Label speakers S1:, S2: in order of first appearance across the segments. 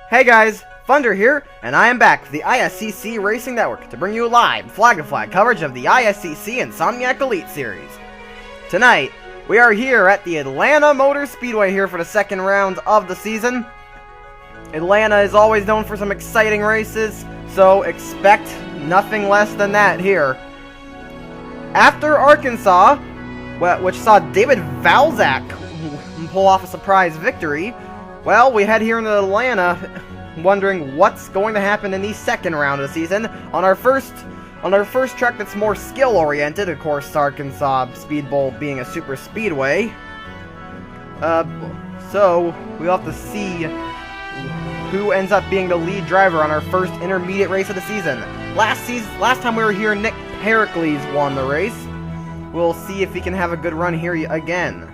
S1: Hey guys, Thunder here, and I am back with the ISCC Racing Network to bring you live flag-to-flag coverage of the ISCC Insomniac Elite Series. Tonight, we are here at the Atlanta Motor Speedway here for the second round of the season. Atlanta is always known for some exciting races, so expect nothing less than that here. After Arkansas, which saw Devid Valzac pull off a surprise victory, well, we head here into Atlanta, wondering what's going to happen in the second round of the season on our first track that's more skill-oriented. Of course, Arkansas Speed Bowl being a super speedway. So we'll have to see who ends up being the lead driver on our first intermediate race of the season. Last time we were here, Nick Pericles won the race. We'll see if he can have a good run here again.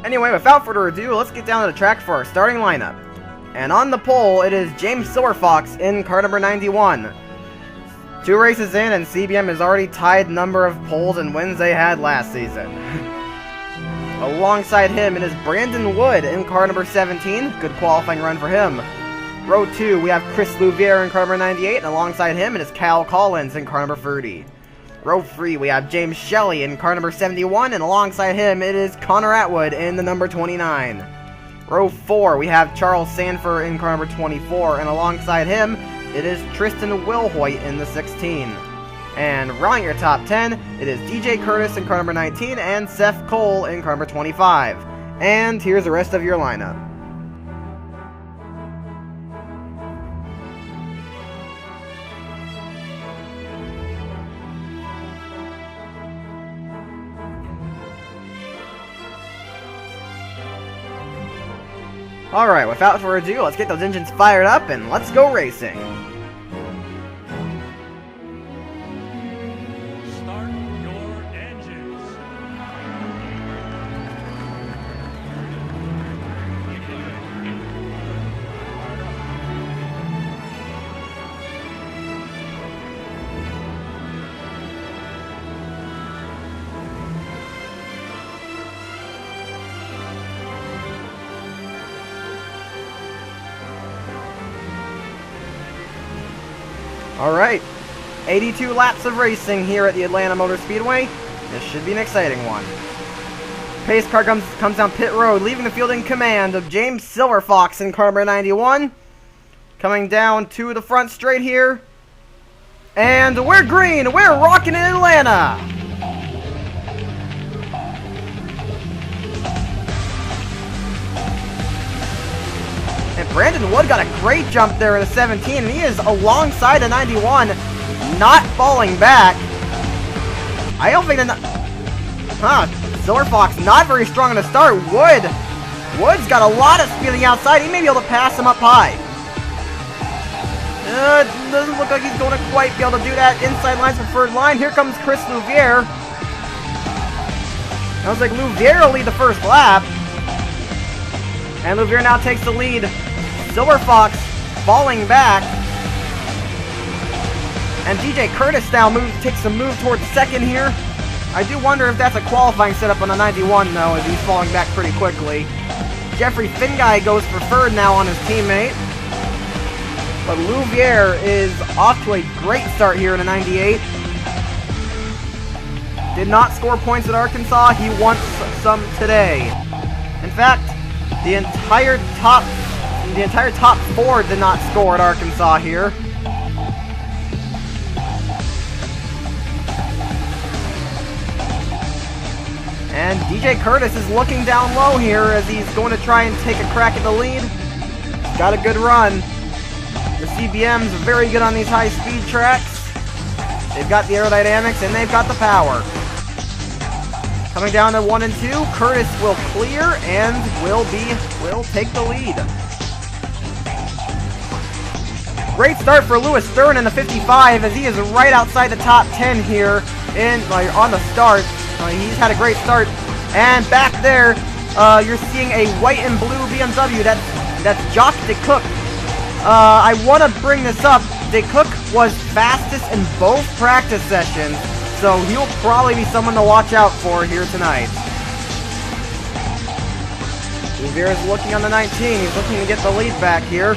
S1: Anyway, without further ado, let's get down to the track for our starting lineup. And on the pole, it is James Silverfox in car number 91. 2 races in, and CBM has already tied the number of poles and wins they had last season. Alongside him, it is Brandon Wood in car number 17. Good qualifying run for him. Row 2, we have Chris Louvier in car number 98, and alongside him, it is Cal Collins in car number 30. Row 3, we have James Shelley in car number 71, and alongside him, it is Connor Atwood in the number 29. Row 4, we have Charles Sanford in car number 24, and alongside him, it is Tristan Wilhoit in the 16. And rounding your top 10, it is DJ Curtis in car number 19, and Seth Cole in car number 25. And here's the rest of your lineup. Alright, without further ado, let's get those engines fired up and let's go racing.
S2: Start your engines.
S1: Alright, 82 laps of racing here at the Atlanta Motor Speedway. This should be an exciting one. Pace car comes down pit road, leaving the field in command of James Silverfox in car number 91. Coming down to the front straight here. And we're green! We're rocking in Atlanta! And Brandon Wood got a great jump there in the 17, and he is alongside the 91, not falling back. I don't think Silverfox not very strong on the start. Wood's got a lot of speed on the outside. He may be able to pass him up high. Doesn't look like he's going to quite be able to do that. Inside line's preferred line. Here comes Chris Louvier. Sounds like Louvier will lead the first lap. And Louvier now takes the lead. Silverfox falling back. And DJ Curtis now takes a move towards second here. I do wonder if that's a qualifying setup on the 91 though, as he's falling back pretty quickly. Jeffrey Finguy goes for third now on his teammate. But Louvier is off to a great start here in the 98. Did not score points at Arkansas. He wants some today. In fact, the entire top 4 did not score at Arkansas here. And DJ Curtis is looking down low here as he's going to try and take a crack at the lead. Got a good run. The CBMs are very good on these high-speed tracks. They've got the aerodynamics and they've got the power. Coming down to 1 and 2, Curtis will clear and will take the lead. Great start for Lewis Stern in the 55 as he is right outside the top 10 here on the start. He's had a great start. And back there, you're seeing a white and blue BMW. That's Jock DeCook. I want to bring this up. DeCook was fastest in both practice sessions, so he'll probably be someone to watch out for here tonight. Louvier is looking on the 19. He's looking to get the lead back here.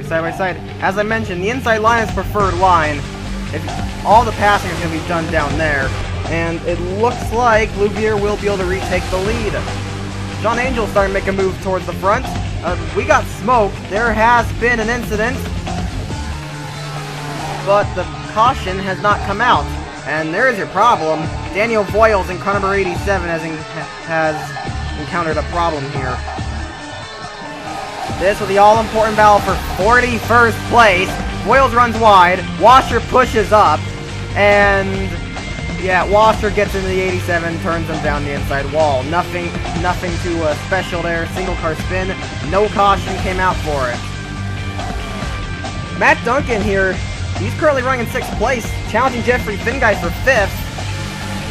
S1: Side by side. As I mentioned, the inside line is preferred line. All the passing is going to be done down there. And it looks like Louvier will be able to retake the lead. Sean Angel starting to make a move towards the front. We got smoked. There has been an incident, but the caution has not come out. And there's your problem. Daniel Voiles in car number 87 has encountered a problem here. This was the all-important battle for 41st place. Voiles runs wide. Washer pushes up. And, yeah, Washer gets into the 87, turns him down the inside wall. Nothing too special there. Single car spin. No caution came out for it. Matt Duncan here, he's currently running in 6th place, challenging Jeffrey Finguy for 5th.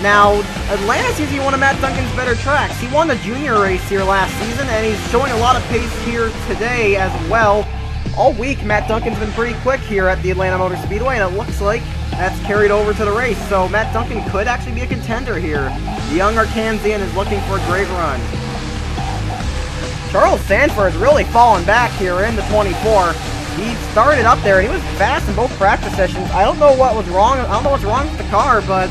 S1: Now, Atlanta's usually one of Matt Duncan's better tracks. He won the junior race here last season, and he's showing a lot of pace here today as well. All week, Matt Duncan's been pretty quick here at the Atlanta Motor Speedway, and it looks like that's carried over to the race. So Matt Duncan could actually be a contender here. The young Arkansian is looking for a great run. Charles Sanford's really fallen back here in the 24. He started up there, and he was fast in both practice sessions. I don't know what was wrong. I don't know what's wrong with the car, but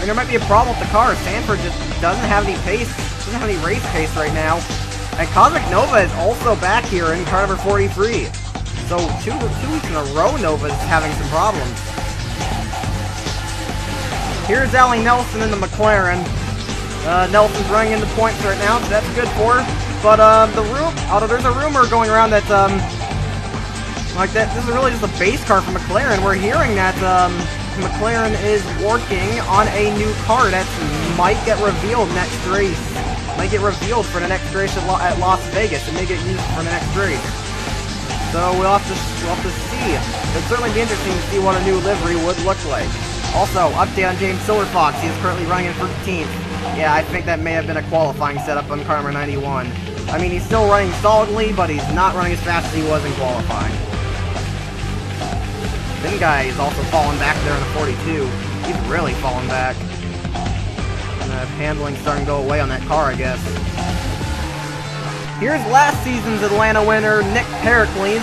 S1: there might be a problem with the car. Sanford just doesn't have any pace, doesn't have any race pace right now. And Cosmic Nova is also back here in car number 43. So two weeks in a row Nova's having some problems. Here's Allie Nelson in the McLaren. Nelson's running into points right now, so that's good for her. But there's a rumor going around that this is really just a base car for McLaren. We're hearing that McLaren is working on a new car that might get revealed next race. Might get revealed for the next race at Las Vegas. It may get used for the next race. So we'll have to see. It'd certainly be interesting to see what a new livery would look like. Also, update on James Silverfox. He is currently running in 13th. Yeah, I think that may have been a qualifying setup on car number 91. I mean, he's still running solidly, but he's not running as fast as he was in qualifying. Finguy is also falling back there in the 42. He's really falling back. And handling's starting to go away on that car, I guess. Here's last season's Atlanta winner, Nick Pericles,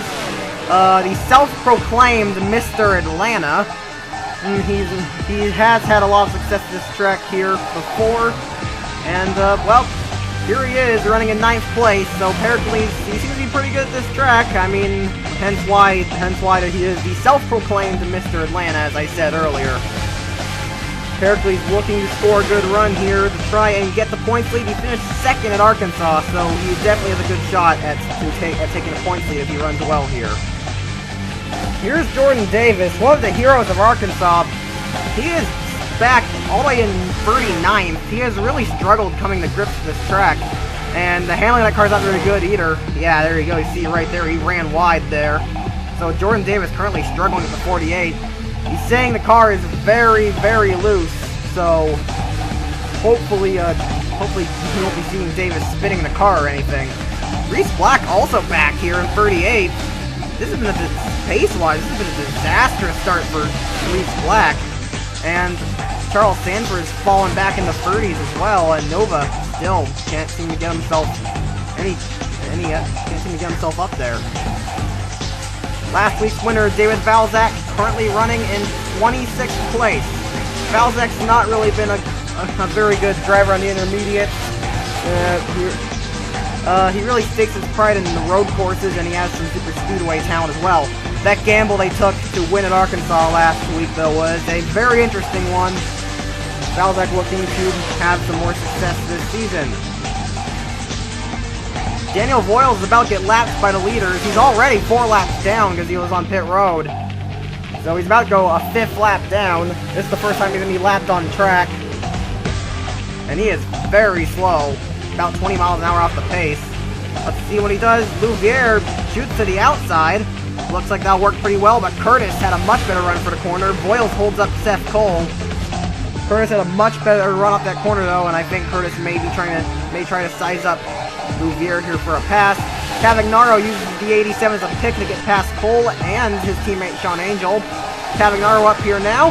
S1: the self-proclaimed Mr. Atlanta. He has had a lot of success at this track here before, and well, here he is running in 9th place. So Pericles, he seems to be pretty good at this track. I mean, hence why he is the self-proclaimed Mr. Atlanta, as I said earlier. Pericles looking to score a good run here to try and get the points lead. He finished 2nd at Arkansas, so he definitely has a good shot at taking a points lead if he runs well here. Here's Jordan Davis, one of the heroes of Arkansas. He is back all the way in 39th. He has really struggled coming to grips with this track, and the handling of that car is not very good either. Yeah, there you go. You see right there, he ran wide there. So Jordan Davis currently struggling with the 48. He's saying the car is very, very loose, so hopefully he won't be seeing Davis spinning the car or anything. Reese Black also back here in 38th. This has been pace-wise, this has been a disastrous start for Reese Black. And Charles Sanford's fallen back in the 30s as well, and Nova still can't seem to get himself can't seem to get himself up there. Last week's winner, Devid Valzac, currently running in 26th place. Valzac's not really been a very good driver on the intermediate. He really stakes his pride in the road courses, and he has some super speedway talent as well. That gamble they took to win at Arkansas last week, though, was a very interesting one. Valzac looking to have some more success this season. Daniel Voiles is about to get lapped by the leaders. He's already 4 laps down because he was on pit road. So he's about to go a 5th lap down. This is the first time he's going to be lapped on track. And he is very slow. About 20 miles an hour off the pace. Let's see what he does. Louvier shoots to the outside. Looks like that'll work pretty well, but Curtis had a much better run for the corner. Voiles holds up Seth Cole. Curtis had a much better run off that corner, though, and I think Curtis may try to size up Louvier here for a pass. Cavagnaro uses the 87 as a pick to get past Cole and his teammate Sean Angel. Cavagnaro up here now.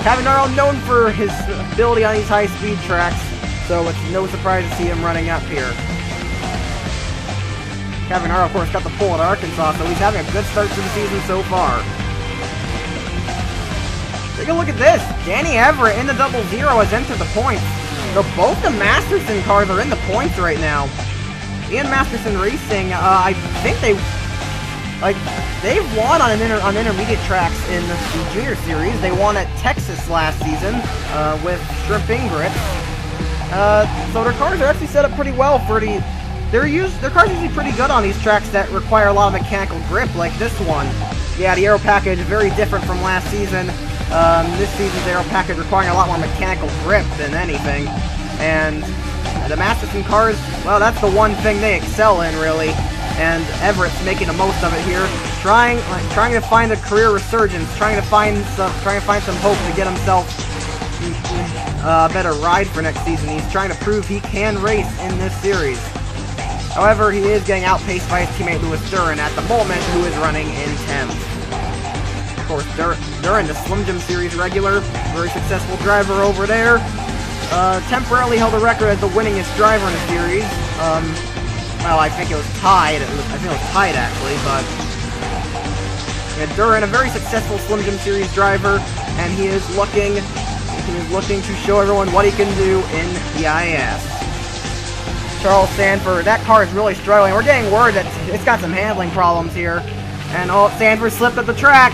S1: Cannavaro known for his ability on these high-speed tracks, so it's no surprise to see him running up here. Cannavaro, of course, got the pole at Arkansas, so he's having a good start to the season so far. Take a look at this. Danny Everett in the double zero has entered the points. So both the Masterson cars are in the points right now. Ian Masterson Racing, I think they've won on intermediate tracks in the Junior Series. They won at Texas last season with shrimping grips. So their cars are actually set up pretty well for their cars are usually pretty good on these tracks that require a lot of mechanical grip, like this one. Yeah, the aero package is very different from last season. This season's aero package requiring a lot more mechanical grip than anything. And the Masterson cars, well, that's the one thing they excel in, really. And Everett's making the most of it here, trying to find a career resurgence, trying to find some hope to get himself a better ride for next season. He's trying to prove he can race in this series. However, he is getting outpaced by his teammate Louis Duran at the moment, who is running in 10th. Of course, Duran, the Slim Jim Series regular, very successful driver over there. Temporarily held a record as the winningest driver in the series. Well, I think it was tied. I think it was tied, actually, but yeah, Duran, a very successful Slim Jim Series driver, and he is looking to show everyone what he can do in the IS. Charles Sanford, that car is really struggling. We're getting word that it's got some handling problems here. And oh, Sanford slipped at the track.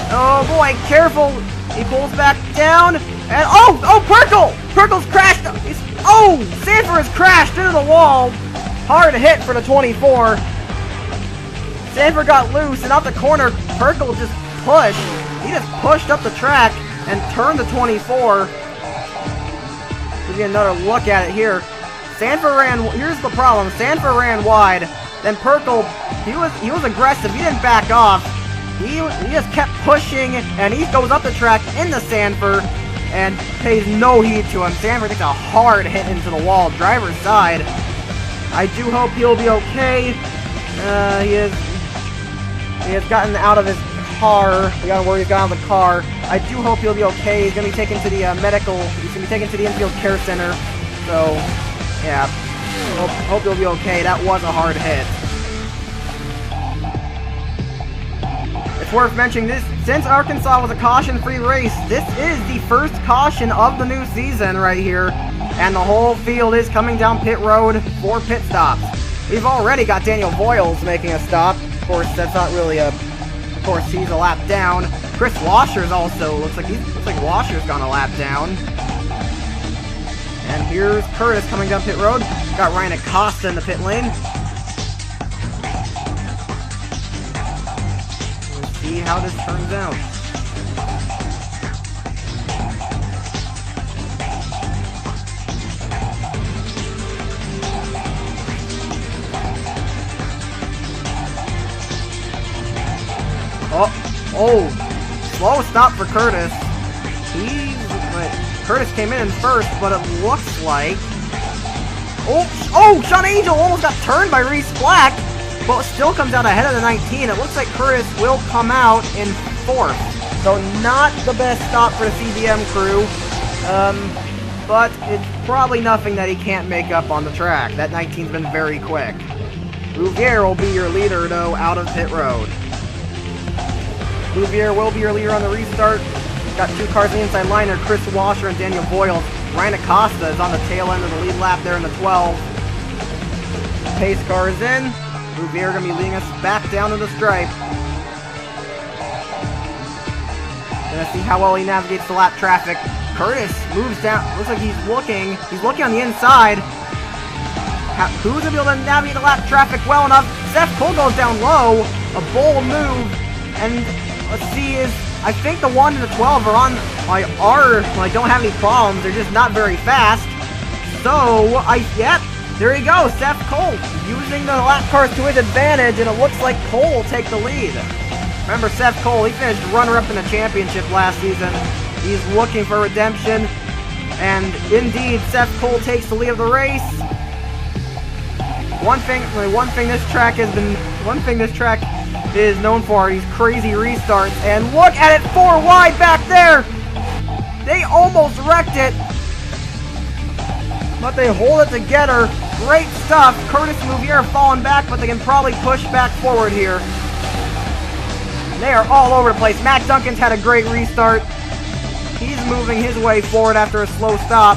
S1: Oh boy, careful. He pulls back down. And oh, Perkle's crashed. Sanford has crashed into the wall. Hard hit for the 24. Sanford got loose and out the corner. Perkle just pushed. He just pushed up the track and turned the 24. We'll get another look at it here. Sanford ran. Here's the problem. Sanford ran wide. Then Perkle, he was aggressive. He didn't back off. He just kept pushing, and he goes up the track into Sanford and pays no heed to him. Sanford takes a hard hit into the wall, driver's side. I do hope he'll be okay. He has gotten out of his car. We gotta worry he's got out of the car. I do hope he'll be okay. He's gonna be taken to the He's gonna be taken to the infield care center. So. Yeah, hope he'll be okay. That was a hard hit. It's worth mentioning this, since Arkansas was a caution-free race, this is the first caution of the new season right here, and the whole field is coming down pit road for pit stops. We've already got Daniel Voiles making a stop. Of course, that's not really of course, he's a lap down. Chris Washer's also, looks like Washer's gone a lap down. And here's Curtis coming down pit road. Got Ryan Acosta in the pit lane. We'll see how this turns out. Slow stop for Curtis. Curtis came in first, but it looks like... Sean Angel almost got turned by Reese Black, but still comes out ahead of the 19. It looks like Curtis will come out in 4th. So not the best stop for the CBM crew, but it's probably nothing that he can't make up on the track. That 19's been very quick. Bouvier will be your leader, though, out of pit road. Bouvier will be your leader on the restart. Got 2 cars in the inside liner, Chris Washer and Daniel Voiles. Ryan Acosta is on the tail end of the lead lap there in the 12. Pace car is in. Bouvier going to be leading us back down to the stripe. Gonna see how well he navigates the lap traffic. Curtis moves down. Looks like he's looking on the inside. Who's going to be able to navigate the lap traffic well enough? Seth Cole goes down low. A bold move. And let's see, I think the 1 and the 12 are don't have any problems. They're just not very fast. So, there you go. Seth Cole using the lap cars to his advantage, and it looks like Cole will take the lead. Remember, Seth Cole, he finished runner-up in the championship last season. He's looking for redemption, and indeed, Seth Cole takes the lead of the race. One thing this track is known for, these crazy restarts, and look at it, 4 wide back there! They almost wrecked it, but they hold it together. Great stuff. Curtis and Louvier are falling back, but they can probably push back forward here. They are all over the place. Matt Duncan's had a great restart. He's moving his way forward after a slow stop.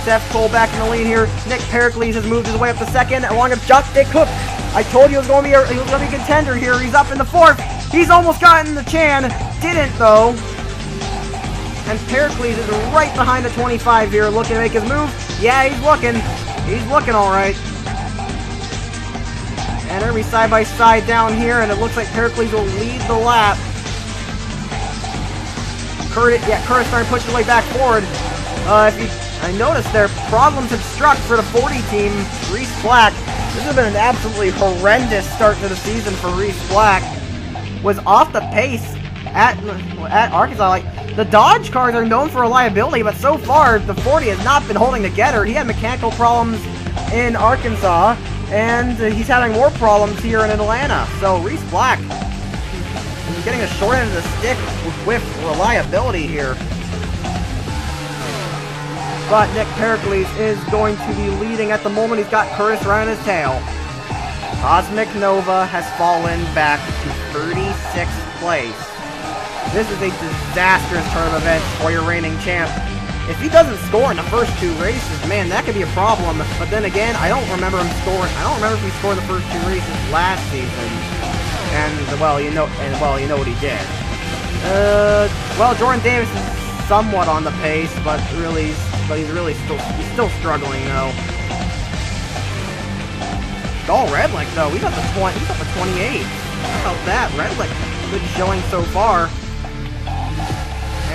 S1: Seth Cole back in the lead here. Nick Pericles has moved his way up to second, along with Dick Cook. I told you he was going to be a contender here. He's up in the fourth. He's almost gotten the Chan. Didn't, though. And Pericles is right behind the 25 here, looking to make his move. Yeah, he's looking. He's looking all right. And they're going to be side by side down here, and it looks like Pericles will lead the lap. Curtis starting to push his way back forward. I noticed their problems have struck for the 40 team. Reese Black. This has been an absolutely horrendous start to the season for Reese Black. Was off the pace at Arkansas. Like, the Dodge cars are known for reliability, but so far the 40 has not been holding together. He had mechanical problems in Arkansas, and he's having more problems here in Atlanta. So Reese Black is getting a short end of the stick with reliability here. But Nick Pericles is going to be leading at the moment. He's got Curtis right on his tail. Cosmic Nova has fallen back to 36th place. This is a disastrous turn of events for your reigning champ. If he doesn't score in the first two races, man, that could be a problem. But then again, I don't remember him scoring. I don't remember if he scored the first two races last season. And well, you know what he did. Well, Jordan Davis is somewhat on the pace, but he's still struggling though. Oh, Redlick though, he's up to 28. How about that? Redlick, good showing so far.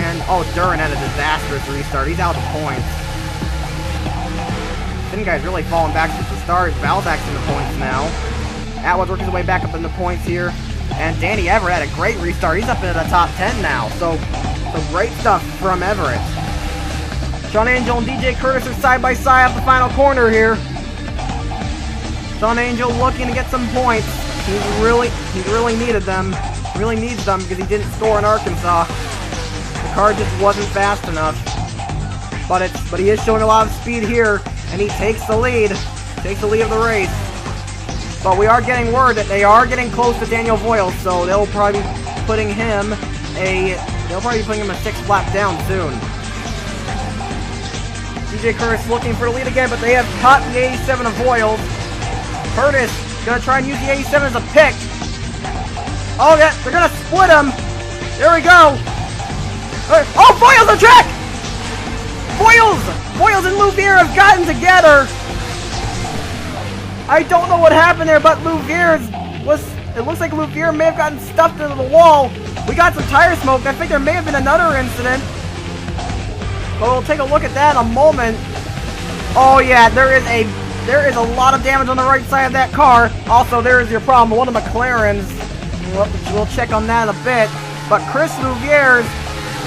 S1: And oh, Duran had a disastrous restart. He's out of points. This guy's really falling back since the start. Valzac's in the points now. Atwood's working his way back up in the points here. And Danny Everett had a great restart. He's up into the top 10 now. So great stuff from Everett. Sean Angel and DJ Curtis are side by side up the final corner here. Sean Angel looking to get some points. He really needed them. Really needs them because he didn't score in Arkansas. The car just wasn't fast enough. But he is showing a lot of speed here, and he takes the lead. Takes the lead of the race. But we are getting word that they are getting close to Daniel Voiles, so they'll probably be putting him a 6th lap down soon. DJ Curtis looking for the lead again, but they have caught the 87 of Voiles. Curtis gonna try and use the 87 as a pick. Oh yeah, they're gonna split him. There we go. Oh, Voiles on track! Voiles and Louvier have gotten together. I don't know what happened there, but it looks like Louvier may have gotten stuffed into the wall. We got some tire smoke. I think there may have been another incident. But we'll take a look at that in a moment. Oh yeah, there is a lot of damage on the right side of that car. Also, there is your problem. One of McLaren's. We'll check on that in a bit. But Chris Louvier's,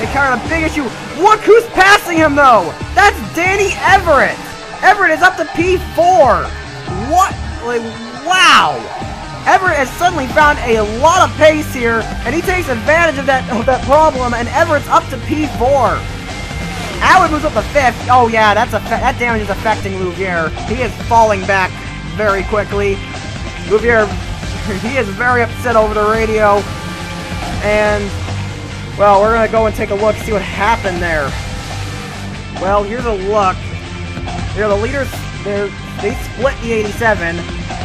S1: they carried a big issue. Look who's passing him though! That's Danny Everett! Everett is up to P4! What? Like, wow! Everett has suddenly found a lot of pace here, and he takes advantage of that problem, and Everett's up to P4. Atwood moves up to 5th. Oh yeah, that damage is affecting Louvier. He is falling back very quickly. Louvier, he is very upset over the radio. And, well, we're going to go and take a look, see what happened there. Well, here's a look. Here, the leaders, they split the 87.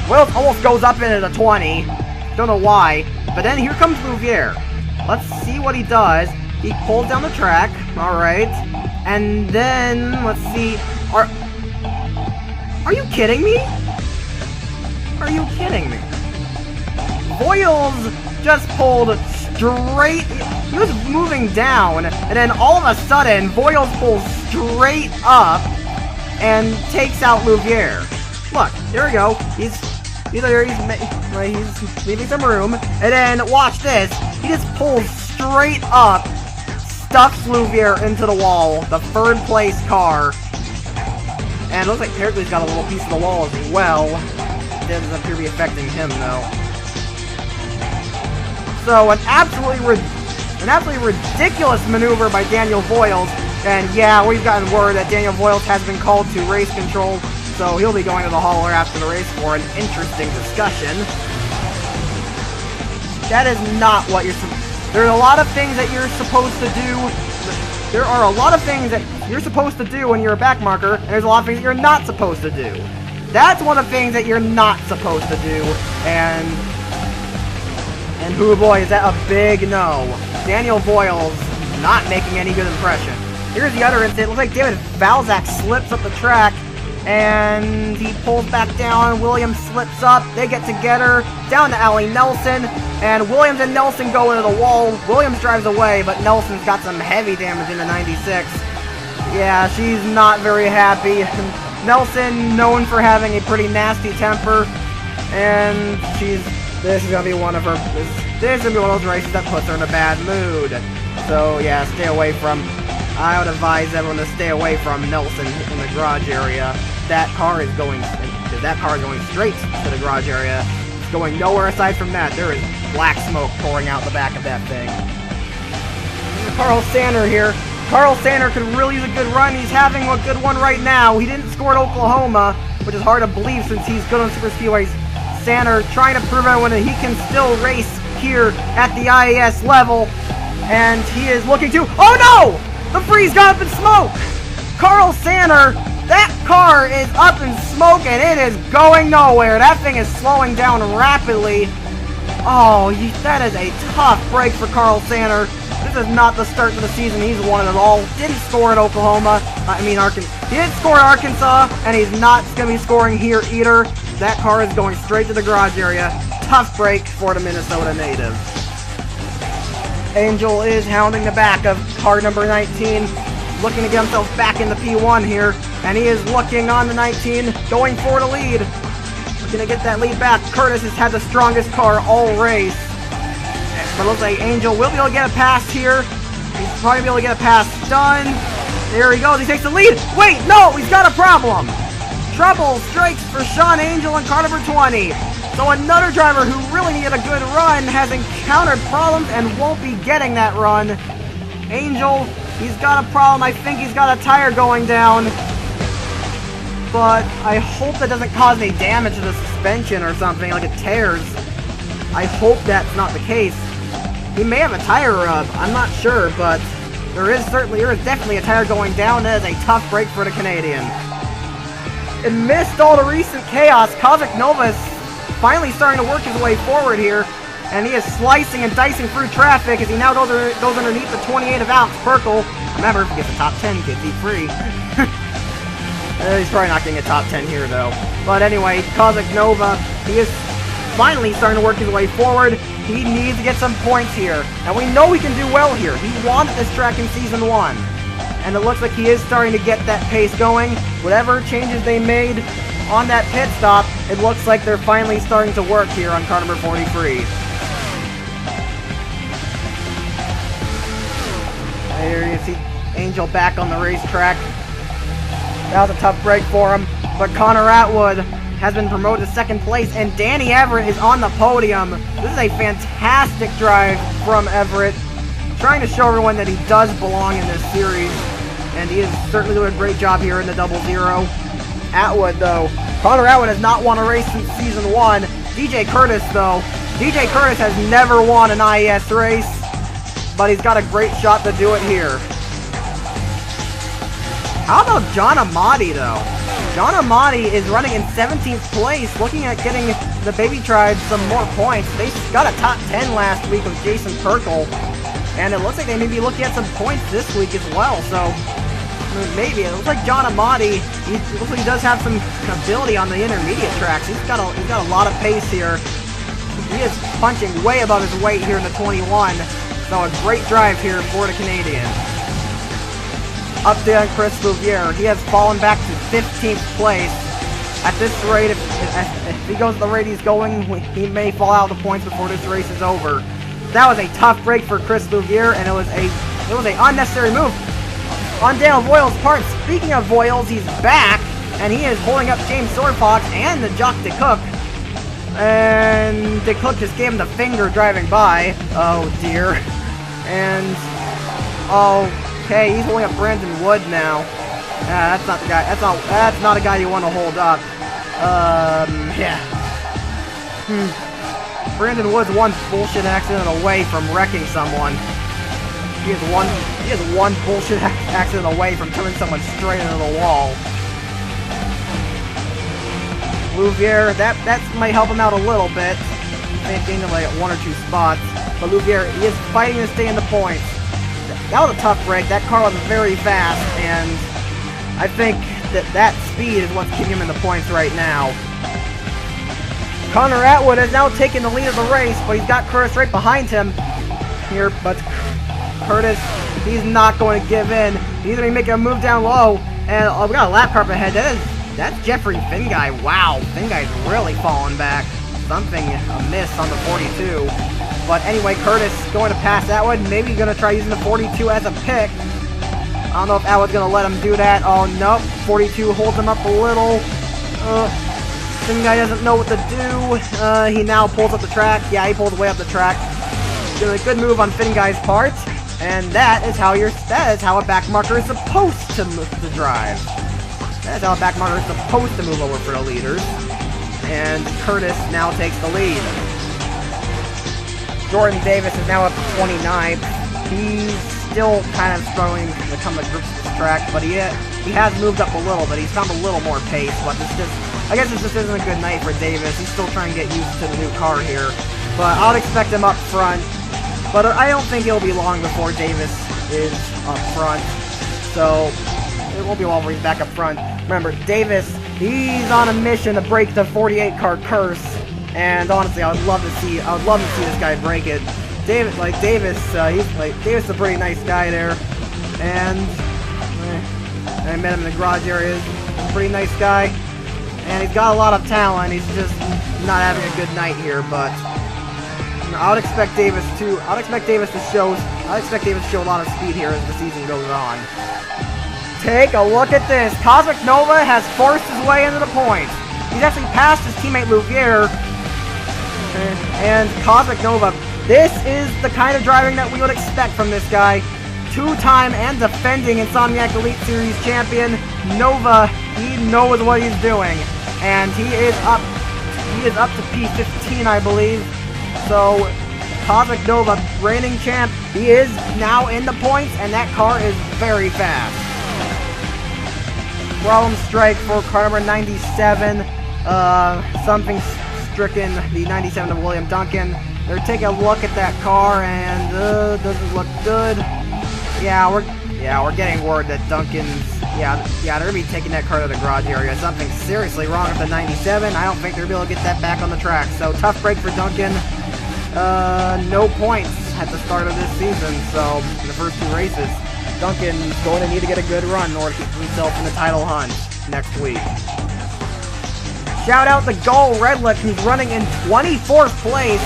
S1: Well, almost goes up into the 20. Don't know why. But then here comes Louvier. Let's see what he does. He pulls down the track. Alright. And then, let's see. Are you kidding me? Are you kidding me? Voiles just pulled straight. He was moving down, and then all of a sudden, Voiles pulls straight up and takes out Louvier. Look, there we go. He's leaving some room, and then watch this. He just pulls straight up, stuffs Louvier into the wall, the 3rd place car. And it looks like Pericles got a little piece of the wall as well. It doesn't appear to be affecting him though. So an absolutely An absolutely ridiculous maneuver by Daniel Voiles. And yeah, we've gotten word that Daniel Voiles has been called to race control, so he'll be going to the hauler after the race for an interesting discussion. That is not what you're... There are a lot of things that you're supposed to do. There are a lot of things that you're supposed to do when you're a back marker, and there's a lot of things that you're not supposed to do. That's one of the things that you're not supposed to do, and oh boy, is that a big no. Daniel Voiles not making any good impression. Here's the other incident. It looks like Devid Valzac slips up the track, and he pulls back down. Williams slips up. They get together down to Allie Nelson, and Williams and Nelson go into the wall. Williams drives away, but Nelson's got some heavy damage in the 96. Yeah, she's not very happy. Nelson, known for having a pretty nasty temper, and this is gonna be one of her. This is gonna be one of those races that puts her in a bad mood. So yeah, stay away from. I would advise everyone to stay away from Nelson in the garage area. That car is going straight to the garage area. It's going nowhere aside from that. There is black smoke pouring out the back of that thing. Carl Sander here. Carl Sander could really use a good run. He's having a good one right now. He didn't score at Oklahoma, which is hard to believe since he's good on super speedways. Sander trying to prove everyone that he can still race here at the IAS level. And he is looking to... Oh no! The freeze got up in smoke! Carl Sander, that car is up in smoke and it is going nowhere. That thing is slowing down rapidly. Oh, that is a tough break for Carl Sander. This is not the start to the season he's won it all. Didn't score at Oklahoma. He did score at Arkansas, and he's not going to be scoring here either. That car is going straight to the garage area. Tough break for the Minnesota native. Angel is hounding the back of car number 19, looking to get himself back in the P1 here, and he is looking on the 19, going for the lead. Looking to get that lead back. Curtis has had the strongest car all race. But it looks like Angel will be able to get a pass here. He's probably be able to get a pass done. There he goes. He takes the lead. Wait, no, he's got a problem. Trouble strikes for Sean Angel in car number 20. So another driver who really needed a good run has encountered problems and won't be getting that run. Angel, he's got a problem. I think he's got a tire going down. But I hope that doesn't cause any damage to the suspension or something, like it tears. I hope that's not the case. He may have a tire rub, I'm not sure, but there is definitely a tire going down. That is a tough break for the Canadian. Amidst all the recent chaos, Kazakh Nova is finally starting to work his way forward here, and he is slicing and dicing through traffic as he now goes underneath the 28 of Alex Perkle. Remember, if he gets the top 10, kids eat free. He's probably not getting a top 10 here, though. But anyway, Kazakh Nova, he is finally starting to work his way forward. He needs to get some points here, and we know he can do well here. He won this track in Season 1, and it looks like he is starting to get that pace going. Whatever changes they made on that pit stop, it looks like they're finally starting to work here on car number 43. There you see Angel back on the racetrack. That was a tough break for him, but Connor Atwood has been promoted to second place, and Danny Everett is on the podium. This is a fantastic drive from Everett, trying to show everyone that he does belong in this series, and he is certainly doing a great job here in the 00. Atwood, though, Connor Atwood has not won a race since Season 1. DJ Curtis, though, DJ Curtis has never won an IES race, but he's got a great shot to do it here. How about John Amati, though? John Amati is running in 17th place, looking at getting the Baby Tribe some more points. They got a top 10 last week with Jason Perkle, and it looks like they may be looking at some points this week as well, so maybe. It looks like John Amati, he looks like he does have some ability on the intermediate tracks. He's got a lot of pace here. He is punching way above his weight here in the 21, so a great drive here for the Canadian. Up there, Chris Louvier. He has fallen back to 15th place. At this rate, if he goes at the rate he's going, he may fall out of the points before this race is over. That was a tough break for Chris Louvier, and it was a unnecessary move on Daniel Voiles' part. Speaking of Voiles, he's back, and he is holding up James Swordfox and the Jock DeCook. And DeCook just gave him the finger driving by. Oh dear. And okay, he's holding up Brandon Wood now. That's not the guy. That's not a guy you want to hold up. Yeah. Brandon Wood's one bullshit accident away from wrecking someone. He is one bullshit accident away from turning someone straight into the wall. Louvier, that might help him out a little bit. May have gained him like 1 or 2 spots. But Louvier, he is fighting to stay in the points. That was a tough break. That car was very fast, and I think that speed is what's keeping him in the points right now. Connor Atwood has now taken the lead of the race, but he's got Curtis right behind him here. But Curtis, he's not going to give in. He's going to be making a move down low, and we got a lap car up ahead. That's Jeffrey Finguy. Wow, Finguy's really falling back. Something amiss on the 42. But anyway, Curtis going to pass Atwood. Maybe going to try using the 42 as a pick. I don't know if Atwood's going to let him do that. Oh, nope. 42 holds him up a little. Finguy doesn't know what to do. He now pulls up the track. Yeah, he pulls way up the track. Doing a good move on Finguy's part. And that is how a back marker is supposed to drive. That's how a back marker is supposed to move over for the leaders. And Curtis now takes the lead. Jordan Davis is now up to 29th. He's still kind of struggling to come to grips with this track, but he has moved up a little bit. He's found a little more pace, but I guess this just isn't a good night for Davis. He's still trying to get used to the new car here. But I would expect him up front. But I don't think it'll be long before Davis is up front. So it won't be long before he's back up front. Remember, Davis, he's on a mission to break the 48 car curse. And honestly, I would love to see this guy break it. Davis is a pretty nice guy there. And I met him in the garage area. He's a pretty nice guy. And he's got a lot of talent. He's just not having a good night here, but I would expect Davis to show a lot of speed here as the season goes on. Take a look at this. Cosmic Nova has forced his way into the points. He's actually passed his teammate Louvier. And Cosmic Nova, this is the kind of driving that we would expect from this guy. Two-time and defending Insomniac Elite Series champion. Nova, he knows what he's doing. And he is up to P15, I believe. So, Cosmic Nova, reigning champ, he is now in the points, and that car is very fast. Problem strike for car number 97. Something stricken the 97 of William Duncan. They're taking a look at that car, and doesn't look good. Yeah, we're getting word that Duncan's they're gonna be taking that car to the garage area. Something seriously wrong with the 97. I don't think they're gonna be able to get that back on the track. So tough break for Duncan. No points at the start of this season. So in the first 2 races, Duncan's going to need to get a good run in order to keep himself in the title hunt next week. Shout out to Gull Redlick, who's running in 24th place,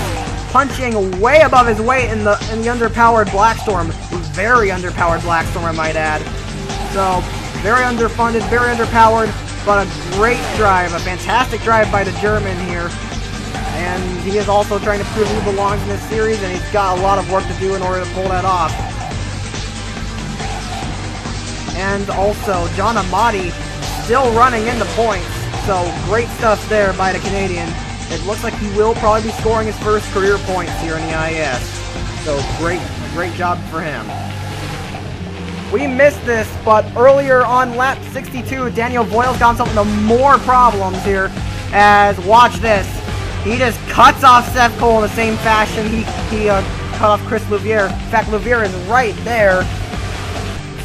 S1: punching way above his weight in the underpowered Blackstorm. Very underpowered Blackstorm, I might add. So, very underfunded, very underpowered, but a great drive, a fantastic drive by the German here. And he is also trying to prove he belongs in this series, and he's got a lot of work to do in order to pull that off. And also, John Amati still running in the points. So, great stuff there by the Canadian. It looks like he will probably be scoring his first career points here in the IS. So, great job for him. We missed this, but earlier on lap 62, Daniel Voiles got himself into more problems here. As, watch this, he just cuts off Seth Cole in the same fashion he cut off Chris Louvier. In fact, Louvier is right there.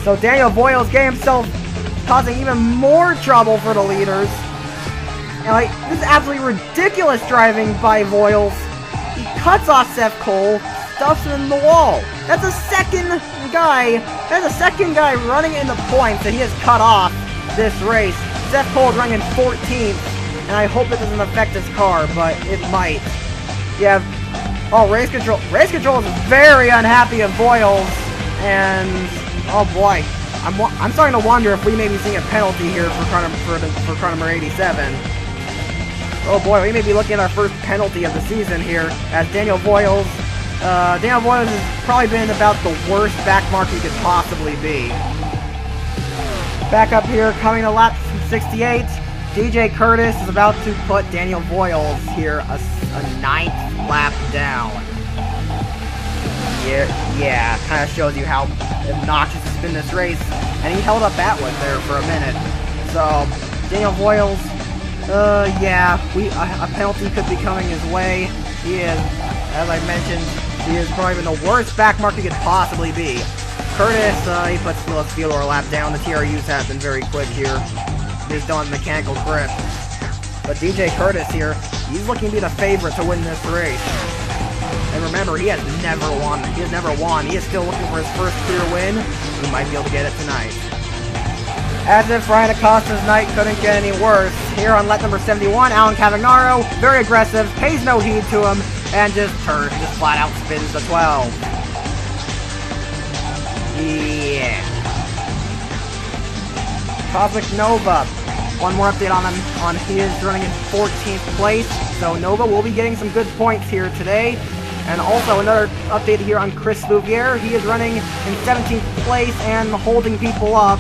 S1: So Daniel Voiles getting himself causing even more trouble for the leaders. And this is absolutely ridiculous driving by Voiles. He cuts off Seth Cole, stuffs him in the wall. That's a second guy running in the points that he has cut off this race. Seth Cole is running in 14th, and I hope it doesn't affect his car, but it might. Yeah. Oh, race control. Race control is very unhappy of Voiles, and oh boy, I'm starting to wonder if we may be seeing a penalty here for car number 87. Oh boy, we may be looking at our first penalty of the season here, as Daniel Voiles Daniel Boyles has probably been about the worst back mark he could possibly be. Back up here, coming to lap 68, DJ Curtis is about to put Daniel Boyles here a 9th lap down. Yeah, kind of shows you how obnoxious it's been this race. And he held up Atwood there for a minute. So, Daniel Boyles, yeah, a penalty could be coming his way. He is, as I mentioned, he is probably been the worst back mark he could possibly be. Curtis, he puts Willis Theodore a lap down. The TRUs have been very quick here. He's done mechanical grip. But DJ Curtis here, he's looking to be the favorite to win this race. And remember, he has never won. He has never won. He is still looking for his first clear win. He might be able to get it tonight. As if Ryan Acosta's night couldn't get any worse. Here on lap number 71, Alan Cavagnaro, very aggressive, pays no heed to him, and just flat out spins the 12. Yeah. Cosmic Nova. One more update on him. On his running in 14th place. So Nova will be getting some good points here today. And also another update here on Chris Louvier. He is running in 17th place and holding people up.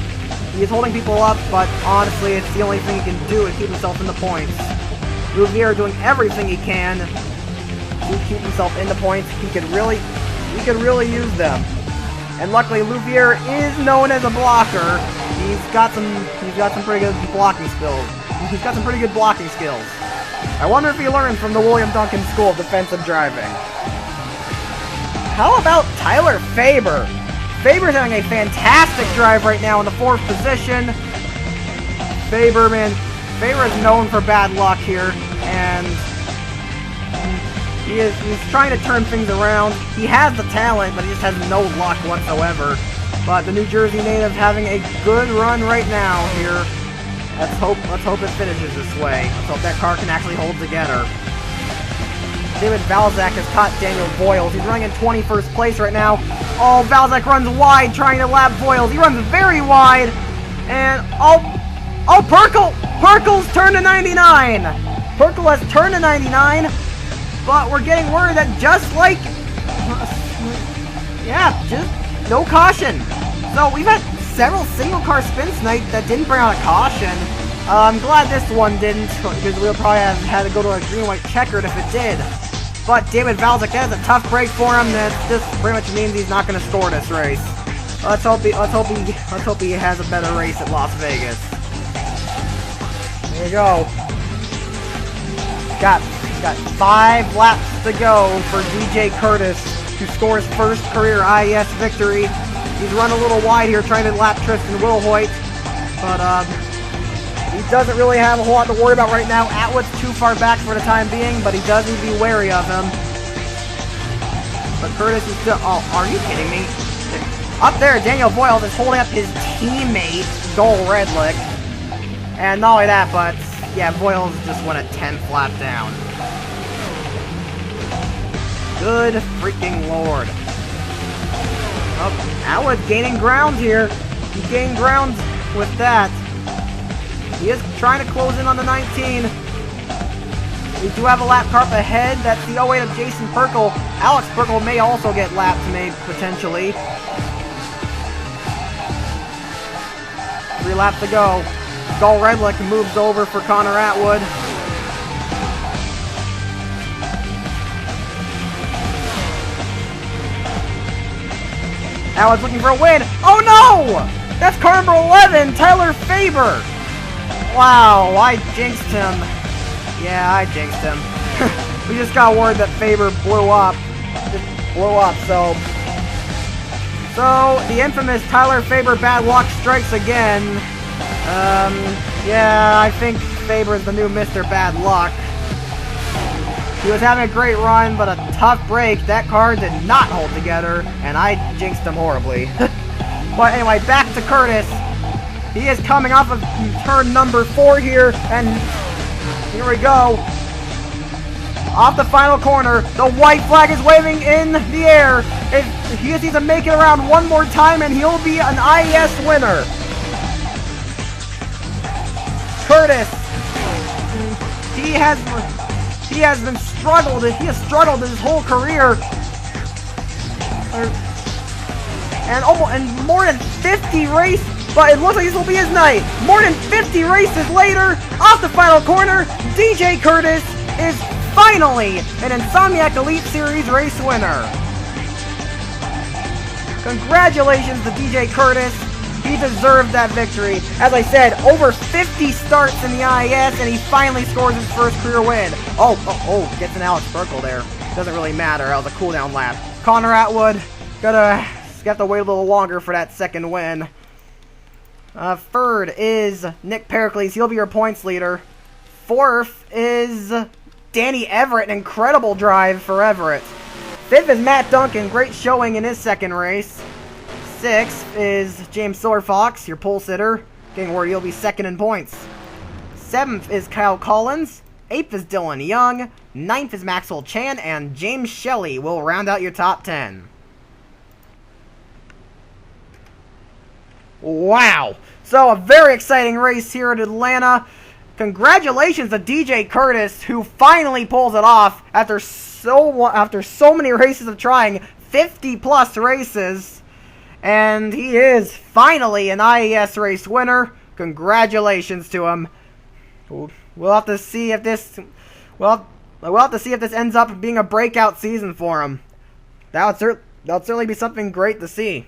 S1: He is holding people up, but honestly, it's the only thing he can do to keep himself in the points. Louvier doing everything he can to keep himself in the points. He could really use them. And luckily, Louvier is known as a blocker. He's got some pretty good blocking skills. He's got some pretty good blocking skills. I wonder if he learned from the William Duncan School of Defensive Driving. How about Tyler Faber? Faber's having a fantastic drive right now in the 4th position. Faber is known for bad luck here, and he's trying to turn things around. He has the talent, but he just has no luck whatsoever. But the New Jersey native having a good run right now here. Let's hope it finishes this way. Let's hope that car can actually hold together. Devid Valzac has caught Daniel Boyles. He's running in 21st place right now. Oh, Valzac runs wide trying to lap Boyles. He runs very wide. And, oh, Perkle's turned to 99. Perkle has turned to 99. But we're getting word that just no caution. So we've had several single car spins tonight that didn't bring out a caution. I'm glad this one didn't, because we'll probably have had to go to a green-white checkered if it did. But Devid Valzac, that is a tough break for him. This pretty much means he's not going to score this race. Let's hope he has a better race at Las Vegas. There you go. Got 5 laps to go for DJ Curtis to score his first career IES victory. He's run a little wide here trying to lap Tristan Wilhoit, but he doesn't really have a whole lot to worry about right now. Atwood's too far back for the time being, but he does need to be wary of him. But Curtis is still... Oh, are you kidding me? Up there, Daniel Boyles is holding up his teammate, Goal Redlick. And not only that, but yeah, Boyles just went a 10th lap down. Good freaking lord. Oh, Atwood gaining ground here. He gained ground with that. He is trying to close in on the 19. We do have a lap car up ahead. That's the 08 of Jason Perkle. Alex Perkle may also get lapped, potentially. 3 laps to go. Gull Redlick moves over for Connor Atwood. Atwood's looking for a win. Oh no! That's car number 11, Tyler Faber. Wow, I jinxed him. Yeah, I jinxed him. We just got word that Faber blew up. So the infamous Tyler Faber bad luck strikes again. Yeah, I think Faber's the new Mr. Bad Luck. He was having a great run, but a tough break. That car did not hold together, and I jinxed him horribly. But anyway, back to Curtis. He is coming off of turn number 4 here, and here we go. Off the final corner, the white flag is waving in the air. He just needs to make it around one more time, and he'll be an IES winner. Curtis, he has struggled his whole career And more than 50 races, but it looks like this will be his night. More than 50 races later, off the final corner, DJ Curtis is finally an Insomniac Elite Series race winner. Congratulations to DJ Curtis. He deserved that victory. As I said, over 50 starts in the IS, and he finally scores his first career win. Oh, gets an Alex Burkle there. Doesn't really matter. That was a cooldown lap. Connor Atwood, got to wait a little longer for that second win. Third is Nick Pericles. He'll be your points leader. Fourth is Danny Everett. An incredible drive for Everett. Fifth is Matt Duncan. Great showing in his second race. Sixth is James Silverfox, your pole sitter. Getting word he'll be second in points. Seventh is Kyle Collins. Eighth is Dylan Young. Ninth is Maxwell Chan. And James Shelley will round out your top 10. Wow. So a very exciting race here at Atlanta. Congratulations to DJ Curtis, who finally pulls it off after so many races of trying, 50 plus races. And he is finally an IES race winner. Congratulations to him. We'll have to see if this ends up being a breakout season for him. That'll certainly be something great to see.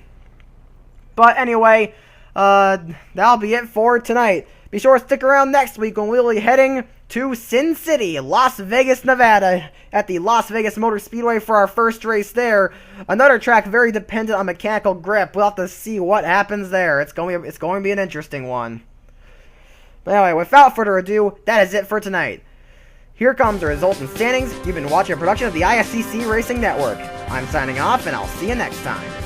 S1: But anyway, that'll be it for tonight. Be sure to stick around next week when we'll be heading to Sin City, Las Vegas, Nevada, at the Las Vegas Motor Speedway for our first race there. Another track very dependent on mechanical grip. We'll have to see what happens there. It's going to be an interesting one. But anyway, without further ado, that is it for tonight. Here comes the results and standings. You've been watching a production of the ISCC Racing Network. I'm signing off, and I'll see you next time.